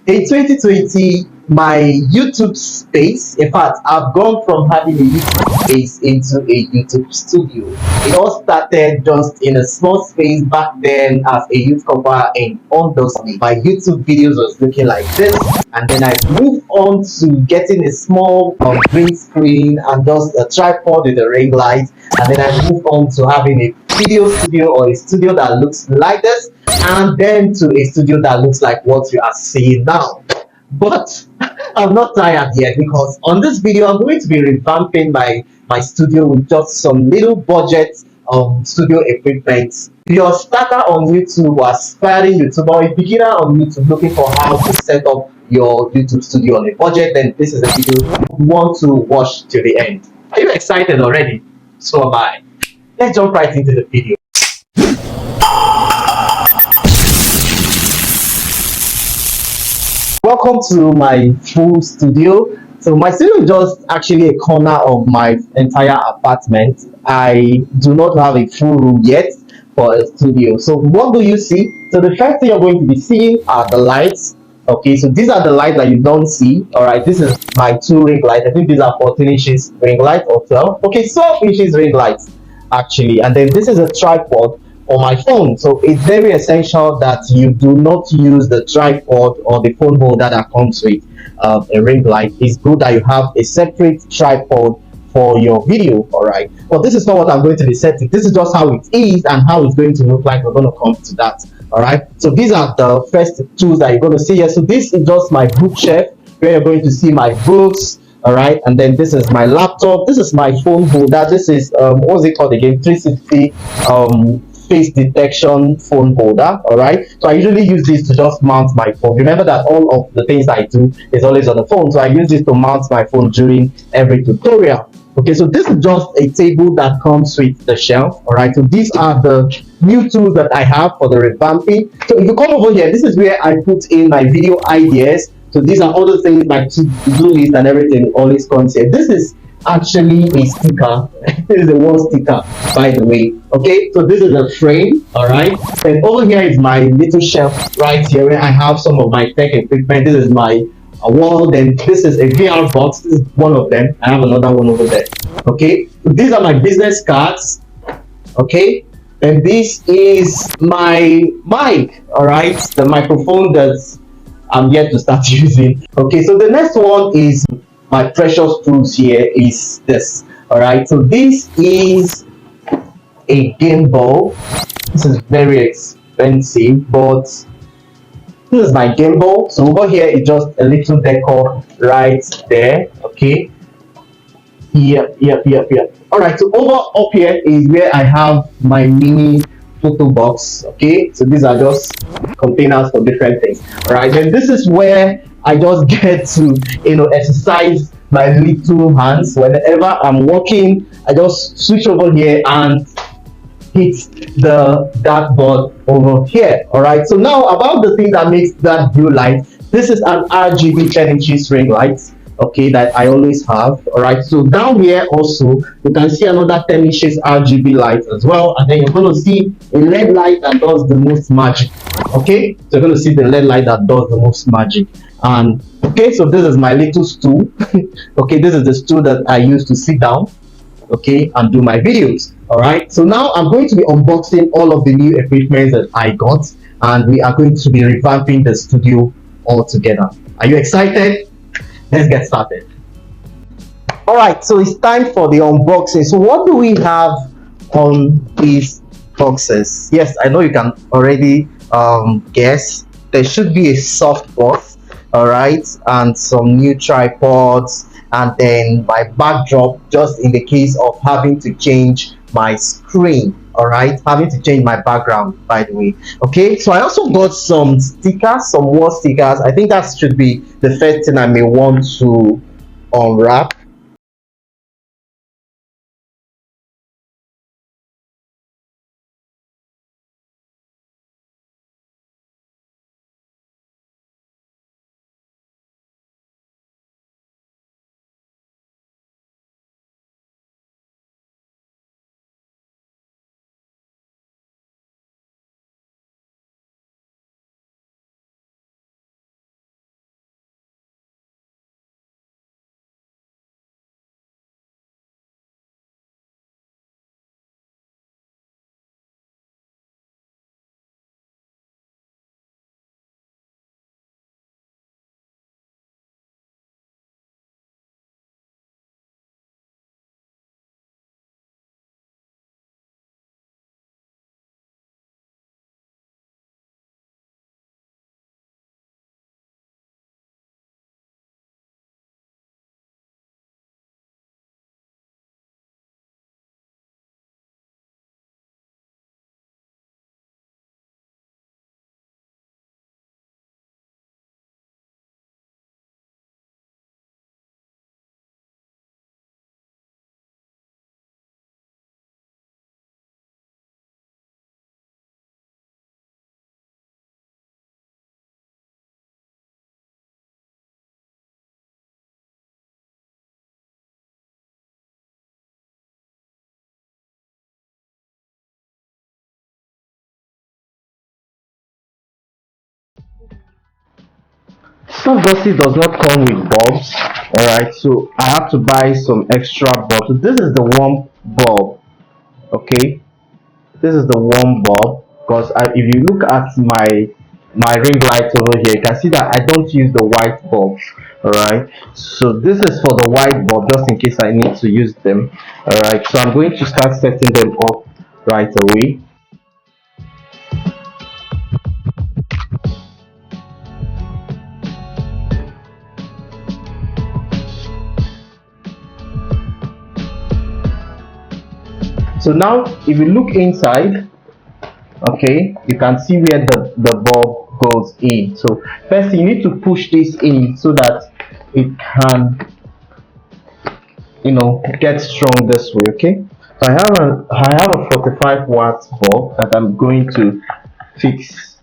In 2020, my YouTube space, in fact, I've gone from having a YouTube space into a YouTube studio. It all started just in a small space back then as a youth cover in Ondo State. My YouTube videos was looking like this, and then I moved on to getting a small green screen and just a tripod with a ring light, and then I moved on to having a video studio or a studio that looks like this, and then to a studio that looks like what you are seeing now. But I'm not tired yet, because on this video I'm going to be revamping my studio with just some little budget studio equipment. If you're a starter on YouTube or aspiring YouTuber or a beginner on YouTube looking for how to set up your YouTube studio on a budget, then this is a video you want to watch till the end. Are you excited already? So am I. Let's jump right into the video. Welcome to my full studio. So my studio is just actually a corner of my entire apartment. I do not have a full room yet for a studio. So what do you see? So the first thing you're going to be seeing are the lights. Okay, so these are the lights that you don't see. All right, this is my two ring lights. I think these are 14 inches ring light or 12. Okay, 12 inches ring lights actually. And then this is a tripod on my phone. So it's very essential that you do not use the tripod or the phone holder that comes with a ring light. It's good that you have a separate tripod for your video. All right, but this is not what I'm going to be setting. This is just how it is and how it's going to look like. We're going to come to that. All right, so these are the first tools that you're going to see here. So this is just my bookshelf where you're going to see my books. All right, and then this is my laptop, this is my phone holder, this is what's it called again, 360 face detection phone holder. All right, so I usually use this to just mount my phone. Remember that all of the things I do is always on the phone, so I use this to mount my phone during every tutorial. Okay, so this is just a table that comes with the shelf. All right, so these are the new tools that I have for the revamping. So if you come over here, this is where I put in my video ideas. So these are all the things, my to-do list and everything always comes here. This is actually a sticker. This is a wall sticker, by the way. Okay, so this is a frame. All right, and over here is my little shelf right here where I have some of my tech equipment. This is my wall. Then this is a VR box. This is one of them. I have another one over there. Okay, so these are my business cards. Okay, and this is my mic. All right, the microphone that's I'm yet to start using. Okay, so the next one is my precious tools. Here is this. All right, so this is a gimbal. This is very expensive, but this is my gimbal. So over here is just a little decor right there. Okay, yep. All right, so over up here is where I have my mini photo box. Okay, so these are just containers for different things. All right, then this is where I just get to exercise my little hands. Whenever I'm walking, I just switch over here and hit the dartboard over here. All right, so now about the thing that makes that blue light. This is an RGB 10 inches ring light, okay, that I always have. All right, so down here also you can see another 10 inches RGB light as well, and then you're going to see a LED light that does the most magic. Okay, so you're going to see the LED light that does the most magic. And okay, so this is my little stool. Okay, this is the stool that I use to sit down, okay, and do my videos. All right, so now I'm going to be unboxing all of the new equipment that I got, and we are going to be revamping the studio all together. Are you excited? Let's get started. All right, so it's time for the unboxing. So what do we have on these boxes? Yes, I know you can already guess. There should be a softbox, all right, and some new tripods, and then my backdrop, just in the case of having to change my screen. All right, having to change my background, by the way. Okay, so I also got some stickers, some wall stickers. I think that should be the first thing I may want to unwrap. Softbox does not come with bulbs. Alright, so I have to buy some extra bulbs. So this is the warm bulb. Okay, this is the warm bulb, because if you look at my ring light over here, you can see that I don't use the white bulb. Alright, so this is for the white bulb, just in case I need to use them. Alright, so I'm going to start setting them up right away. So now if you look inside, okay, you can see where the bulb goes in. So first you need to push this in so that it can, you know, get strong this way. Okay, so I have a 45 watts bulb that I'm going to fix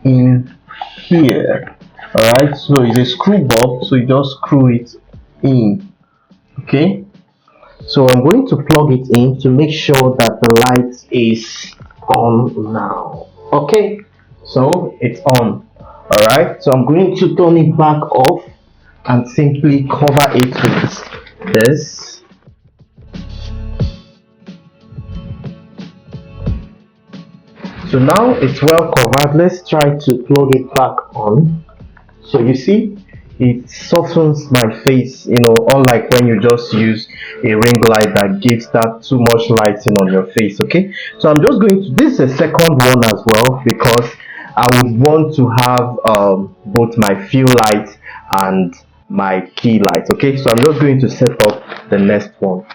in here. All right, so it's a screw bulb, so you just screw it in. Okay, so I'm going to plug it in to make sure that the light is on now. Okay, so it's on. All right, so I'm going to turn it back off and simply cover it with this. So now it's well covered. Let's try to plug it back on. So you see, it softens my face, you know, unlike when you just use a ring light that gives that too much lighting on your face. Okay, so I'm just going to, this is a second one as well, because I would want to have both my fill light and my key light. Okay, so I'm just going to set up the next one.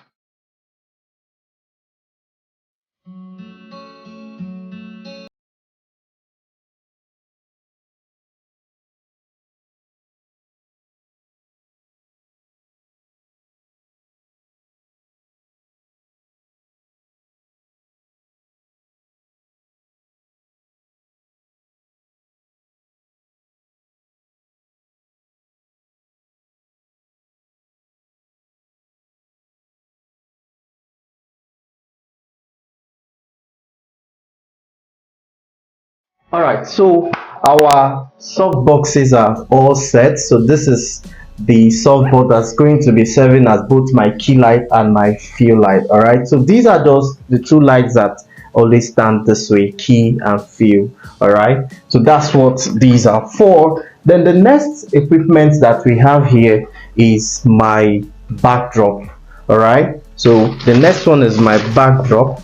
Alright, so our soft boxes are all set. So this is the softbox that's going to be serving as both my key light and my fill light. Alright, so these are just the two lights that always stand this way, key and fill. Alright, so that's what these are for. Then the next equipment that we have here is my backdrop. Alright, so the next one is my backdrop.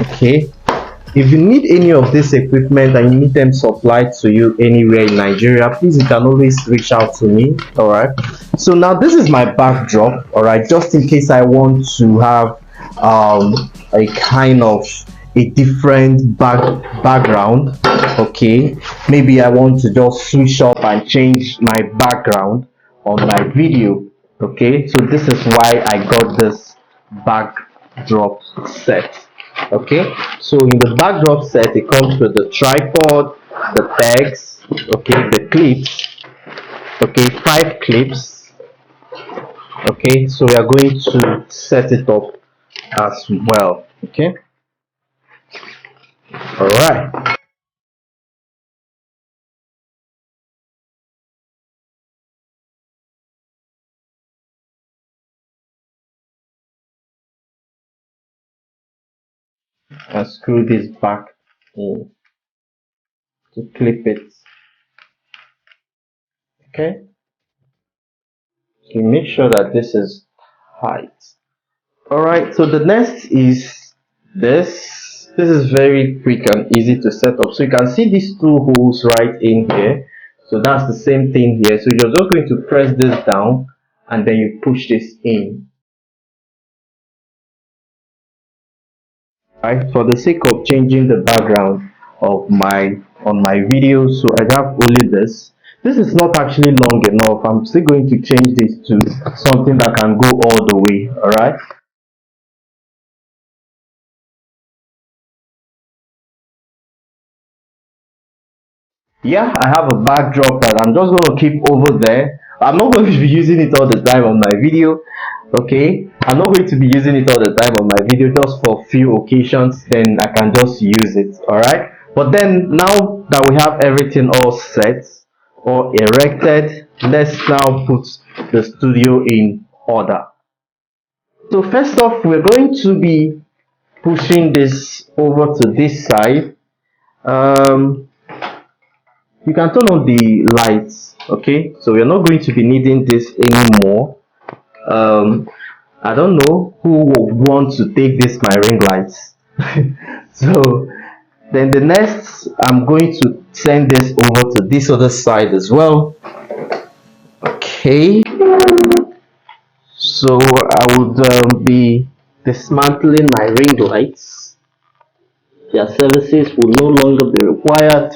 Okay, if you need any of this equipment and you need them supplied to you anywhere in Nigeria, please, you can always reach out to me. All right, so now this is my backdrop. All right, just in case I want to have a kind of a different background. Okay, maybe I want to just switch up and change my background on my video. Okay, so this is why I got this backdrop set. Okay, so in the backdrop set, it comes with the tripod, the pegs, okay, the clips, okay, 5 clips. Okay, so we are going to set it up as well. Okay, all right. And screw this back in to clip it. Okay, so make sure that this is tight. All right, so the next is this is very quick and easy to set up. So you can see these two holes right in here. So that's the same thing here. So you're just going to press this down and then you push this in. Right, for the sake of changing the background of my video, so I have only this. This is not actually long enough. I'm still going to change this to something that can go all the way. All right. Yeah, I have a backdrop that I'm just going to keep over there. I'm not going to be using it all the time on my video. Okay, I'm not going to be using it all the time on my video, just for few occasions, then I can just use it. All right, but then now that we have everything all set, or erected, let's now put the studio in order. So first off, we're going to be pushing this over to this side. You can turn on the lights, okay? So we're not going to be needing this anymore. I don't know who would want to take this my ring lights. So then the next, I'm going to send this over to this other side as well. Okay, so I would be dismantling my ring lights. Their services will no longer be required.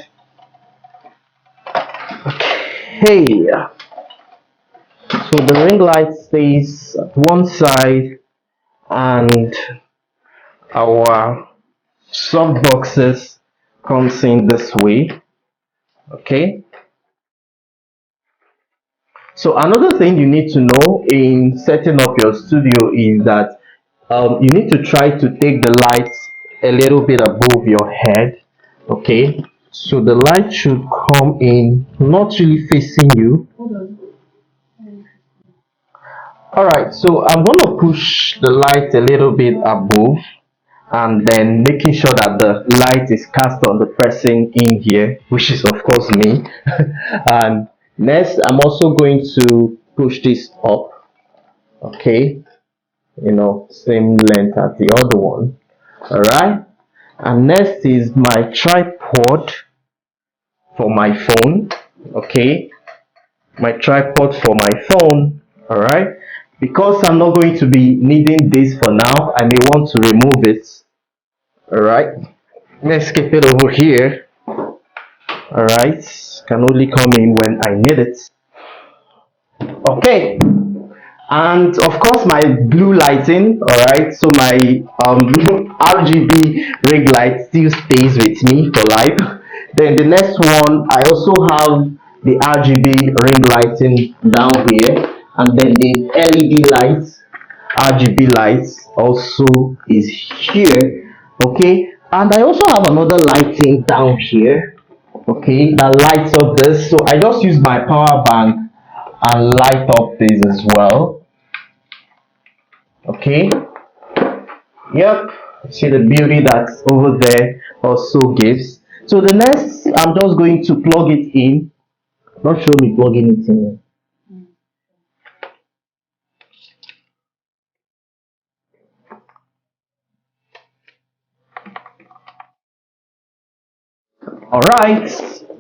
Okay, so the ring light stays at one side and our soft boxes comes in this way. Okay, so another thing you need to know in setting up your studio is that you need to try to take the lights a little bit above your head. Okay, so the light should come in not really facing you. Alright, so I'm going to push the light a little bit above and then making sure that the light is cast on the person in here, which is of course me. And next, I'm also going to push this up. Okay, same length as the other one. Alright, and next is my tripod for my phone. Okay, my tripod for my phone. Alright, because I'm not going to be needing this for now, I may want to remove it. Alright, let's keep it over here. Alright, can only come in when I need it. Okay, and of course my blue lighting. Alright, so my RGB ring light still stays with me for life. Then the next one, I also have the RGB ring lighting down here, and then the LED lights, RGB lights also is here. Okay, and I also have another lighting down here, okay, that lights up this. So I just use my power bank and light up this as well. Okay, yep, see the beauty that's over there also gives. So the next, I'm just going to plug it in. Not show me plugging it in. Alright,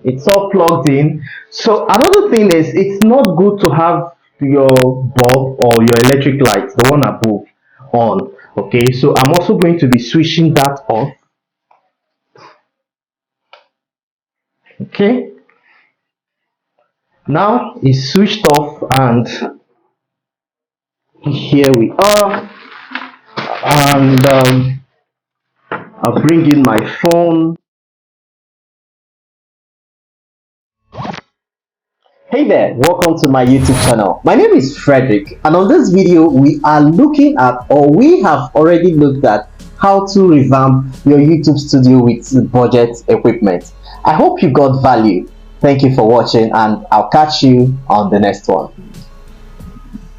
it's all plugged in. So another thing is, it's not good to have your bulb or your electric light, the one above, on. Okay, so I'm also going to be switching that off. Okay, now it's switched off, and here we are. And I'll bring in my phone. Hey there, welcome to my YouTube channel. My name is Frederick, and on this video we are looking at, or we have already looked at, how to revamp your YouTube studio with budget equipment. I hope you got value. Thank you for watching, and I'll catch you on the next one.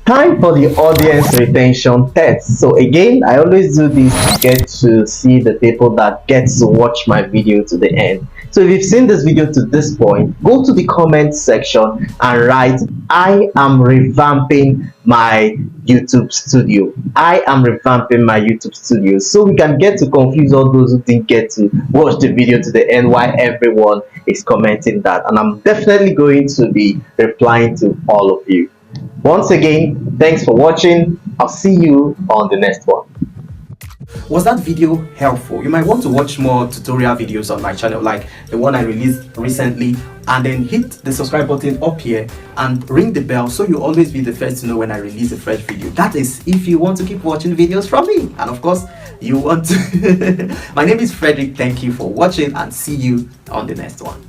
Time for the audience retention test. So again, I always do this to get to see the people that get to watch my video to the end. So if you've seen this video to this point, go to the comment section and write, I am revamping my YouTube studio. I am revamping my YouTube studio. So we can get to confuse all those who didn't get to watch the video to the end while everyone is commenting that. And I'm definitely going to be replying to all of you. Once again, thanks for watching. I'll see you on the next one. Was that video helpful? You might want to watch more tutorial videos on my channel, like the one I released recently, and then hit the subscribe button up here and ring the bell so you always be the first to know when I release a fresh video. That is if you want to keep watching videos from me, and of course you want to. My name is Frederick. Thank you for watching, and see you on the next one.